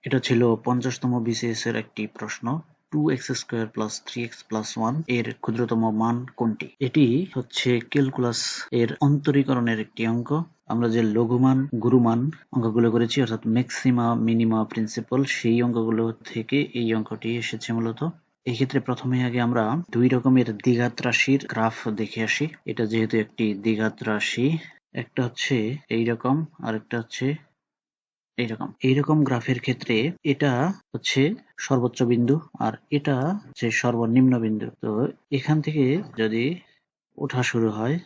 এটা ছিল 50তম BCS এর একটি প্রশ্ন। 2x² + 3x + 1 এর ক্ষুদ্রতম মান কোনটি? এটি হচ্ছে ক্যালকুলাস এর অন্তরীকরণের একটি অঙ্ক। আমরা যে লঘুমান গুরুমান অঙ্কগুলো করেছি অর্থাৎ ম্যাক্সিমা মিনিমা প্রিন্সিপাল সেই অঙ্কগুলো থেকে এই অঙ্কটি এসেছে মূলত। এই ক্ষেত্রে প্রথমে আগে আমরা দুই রকমের দ্বিঘাত রাশির গ্রাফ দেখে আসি। এটা যেহেতু একটি দ্বিঘাত রাশি, একটা হচ্ছে এইরকম আর একটা হচ্ছে এইরকম গ্রাফের ক্ষেত্রে এটা হচ্ছে সর্বোচ্চ বিন্দু আর এটা হচ্ছে সর্বনিম্ন বিন্দু। তো এখান থেকে যদি ওঠা শুরু হয়,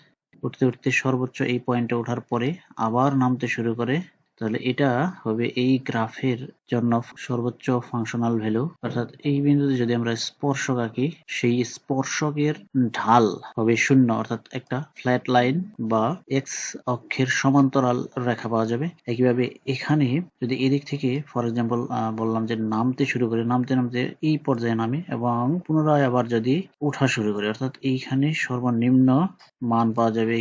উঠতে উঠতে সর্বোচ্চ এই পয়েন্টে ওঠার পরে আবার নামতে শুরু করে, তাহলে এটা হবে এই গ্রাফের জন্য সর্বোচ্চ ফাংশনাল ভ্যালু। অর্থাৎ এই বিন্দুতে যদি আমরা স্পর্শক আঁকি, সেই স্পর্শকের ঢাল হবে 0, অর্থাৎ একটা ফ্ল্যাট লাইন বা এক্স অক্ষের সমান্তরাল রেখা পাওয়া যাবে। একইভাবে এখানে যদি এদিক থেকে ফর এক্সাম্পল বললাম যে নামতে শুরু করে, নামতে নামতে এই পর্যায়ে নামে এবং পুনরায় আবার যদি ওঠা শুরু করে, অর্থাৎ এইখানে সর্বনিম্ন মান পাওয়া যাবে।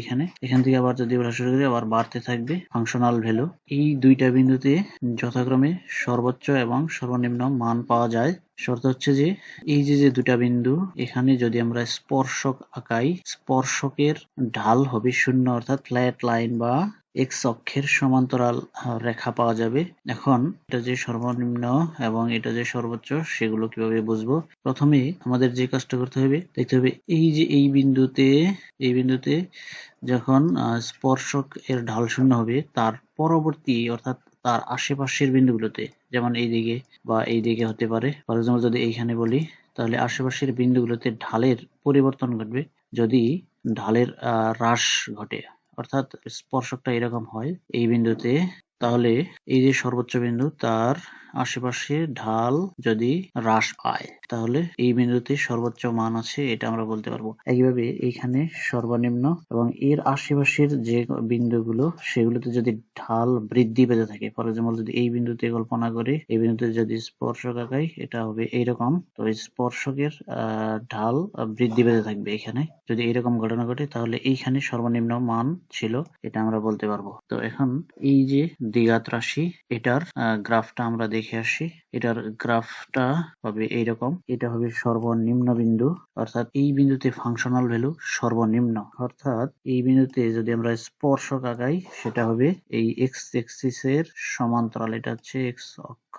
এখান থেকে আবার যদি ওঠা শুরু করে আবার বাড়তে থাকবে ফাংশনাল ভ্যালু। এই দুইটা বিন্দুতে যথাক্রমে সর্বোচ্চ এবং সর্বনিম্ন মান পাওয়া যায়। শর্ত হচ্ছে যে এই যে দুটা বিন্দু, এখানে যদি আমরা স্পর্শক আঁকাই, স্পর্শকের ঢাল হবে 0, অর্থাৎ ফ্ল্যাট লাইন বা এক্স অক্ষের সমান্তরাল রেখা পাওয়া যাবে। এখন এটা যে সর্বনিম্ন এবং এটা যে সর্বোচ্চ সেগুলো কিভাবে বুঝবো? প্রথমে আমাদের যে কাজটা করতে হবে, দেখতে হবে এই যে এই বিন্দুতে যখন স্পর্শক এর ঢাল 0 হবে, তার পরবর্তী অর্থাৎ তার আশেপাশের বিন্দুগুলোতে, যেমন এইদিকে বা এইদিকে হতে পারে, ফর এক্সাম্পল যদি এইখানে বলি, তাহলে আশেপাশের বিন্দুগুলোতে ঢালের পরিবর্তন ঘটবে যদি ঢালের হ্রাস ঘটে। অর্থাৎ স্পর্শকটা এরকম হয় এই বিন্দুতে, তাহলে এই যে সর্বোচ্চ বিন্দু তার আশেপাশে ঢাল যদি হ্রাস পায়, তাহলে এই বিন্দুতে সর্বোচ্চ মান আছে, এটা আমরা বলতে পারবো। একইভাবে এইখানে সর্বনিম্ন এবং এর আশেপাশের যে বিন্দুগুলো সেগুলোতে যদি ঢাল বৃদ্ধি পেতে থাকে, ফর এক্সাম্পল যদি এই বিন্দুতে কল্পনা করে, এই বিন্দুতে যদি স্পর্শক আঁকাই, এটা হবে এইরকম। তো এই স্পর্শকের ঢাল বৃদ্ধি পেতে থাকবে। এখানে যদি এইরকম ঘটনা ঘটে, তাহলে এইখানে সর্বনিম্ন মান ছিল, এটা আমরা বলতে পারবো। তো এখন এই যে দ্বিঘাত রাশি, এটার গ্রাফটা আমরা দেখে আসি। এটার গ্রাফটা হবে এইরকম। এটা হবে সর্বনিম্ন বিন্দু, অর্থাৎ এই বিন্দুতে ফাংশনাল ভ্যালু সর্বনিম্ন। অর্থাৎ এই বিন্দুতে যদি আমরা স্পর্শক আঁকাই, সেটা হবে এই এক্স এক্সিস এর সমান্তরাল। এটা হচ্ছে এক্স অক্ষ,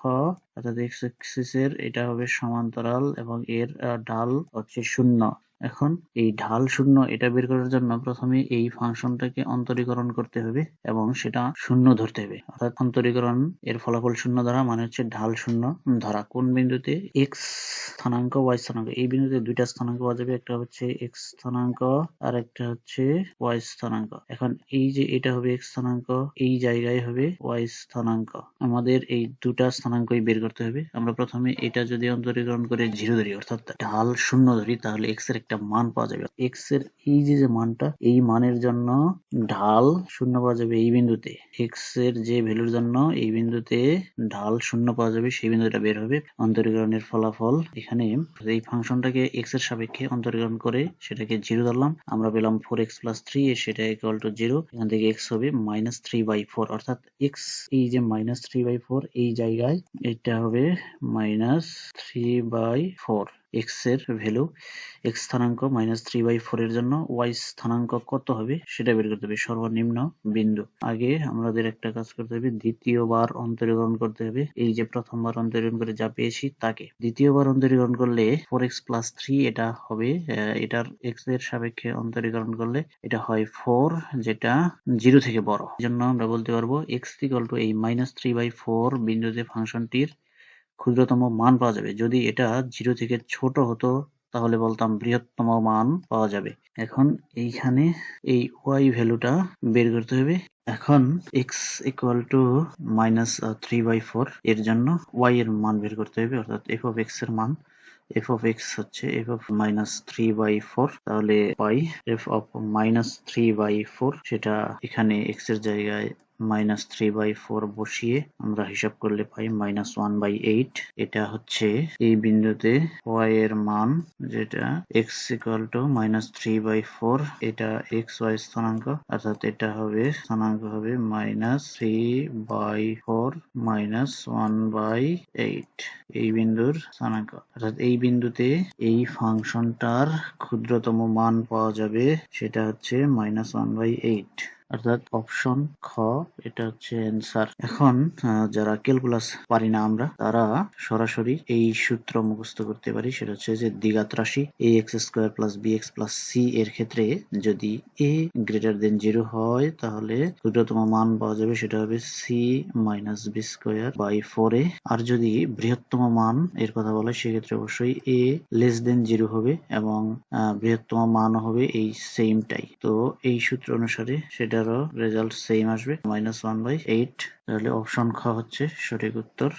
অর্থাৎ এক্স এক্সিস এর এটা হবে সমান্তরাল এবং এর ঢাল হচ্ছে 0। এখন এই ঢাল 0 এটা বের করার জন্য প্রথমে এই ফাংশনটাকে অন্তরীকরণ করতে হবে এবং সেটা 0 ধরতে হবে। অর্থাৎ অন্তরীকরণ এর ফলাফল 0 ধরা মানে হচ্ছে ঢাল 0 ধরা। কোন বিন্দুতে? এক্স স্থানাঙ্ক, ওয়াই স্থানাঙ্ক। এই বিন্দুতে দুইটা স্থানাঙ্ক পাওয়া যাবে, একটা হচ্ছে এক্স স্থানাঙ্ক আর একটা হচ্ছে ওয়াই স্থানাঙ্ক। এখন এই যে এটা হবে এক্স স্থানাঙ্ক, এই জায়গায় হবে ওয়াই স্থানাঙ্ক। আমাদের এই দুটা স্থানাঙ্কই বের করতে হবে। আমরা প্রথমে এটা যদি অন্তরীকরণ করে 0 ধরি, অর্থাৎ ঢাল 0 ধরি, তাহলে এক্স এর একটা মান পাওয়া যাবে। এক্স এর এই যে মানটা, এই মানের জন্য ঢাল 0 পাওয়া যাবে এই বিন্দুতে। এক্স এর যে ভ্যালুর জন্য এই বিন্দুতে ঢাল 0 পাওয়া যাবে, সেই বিন্দুটা বের হবে। অন্তরীকরণের ফলাফল এখানে এই ফাংশনটাকে এক্স এর সাপেক্ষে অন্তরীকরণ করে সেটাকে 0 ধরলাম, আমরা পেলাম 4x + 3, সেটা ইকুয়াল টু 0। এখান থেকে এক্স হবে -3/4, অর্থাৎ এক্স এই যে -3/4 এই জায়গায় এটা হবে -3/4। এক্স এর ভ্যালু, এক্স স্থানাঙ্ক -3/4 এর জন্য ওয়াই স্থানাঙ্ক কত হবে সেটা বের করতে হবে, সর্বনিম্ন বিন্দু। আগে আমাদের একটা কাজ করতে হবে, দ্বিতীয়বার অন্তরীকরণ করতে হবে। এই যে প্রথমবার অন্তরীকরণ করে যা পেয়েছি তাকে দ্বিতীয়বার অন্তরীকরণ করলে 4x + 3 এটা হবে, এটার এক্স এর সাপেক্ষে অন্তরীকরণ করলে এটা হয় 4, যেটা 0 থেকে বড়। এজন্য আমরা বলতে পারবো এক্স ইকুয়াল টু এই -3/4 বিন্দুতে ফাংশনটির ক্ষুদ্রতম মান পাওয়া যাবে। যদি এটা 0 থেকে ছোট হতো, তাহলে বলতাম বৃহত্তম মান পাওয়া যাবে। এখন এইখানে এই ওয়াই ভ্যালুটা বের করতে হবে। এখন এক্স ইকুয়াল টু -3/4 এর জন্য ওয়াই এর মান বের করতে হবে, অর্থাৎ এফ অফ এক্স এর মান। এফ অফ এক্স হচ্ছে এফ অফ -3/4, তাহলে ওয়াই এফ অফ -3/4 সেটা এখানে এক্স এর জায়গায় -3/4 বসিয়ে আমরা হিসাব করলে পাই -1/8। এটা হচ্ছে এই বিন্দুতে y এর মান, যেটা x -3/4, এটা xy স্থানাঙ্ক, অর্থাৎ এটা হবে স্থানাঙ্ক হবে -3/4 -1/8, এই বিন্দুর স্থানাঙ্ক। অর্থাৎ এই বিন্দুতে এই ফাংশনটার ক্ষুদ্রতম মান পাওয়া যাবে, সেটা হচ্ছে -1/8, অর্থাৎ অপশন খ এটা হচ্ছে অ্যান্সার। এখন যারা ক্যালকুলাস পারি না আমরা, তারা সরাসরি এই সূত্র মুখস্থ করতে পারি, সেটা হচ্ছে যে দ্বিঘাত রাশি ax² + bx + c এর ক্ষেত্রে যদি a > 0 হয়, তাহলে ক্ষুদ্রতম মান পাওয়া যাবে, সেটা হবে c - b²/4a। আর যদি বৃহত্তম মান এর কথা বলা হয়, সেক্ষেত্রে অবশ্যই a <0 হবে এবং বৃহত্তম মানও হবে এই সেমটাই। তো এই সূত্র অনুসারে সেটারও রেজাল্ট সেম আসবে, -1/8। তাহলে অপশন খ হচ্ছে সঠিক উত্তর।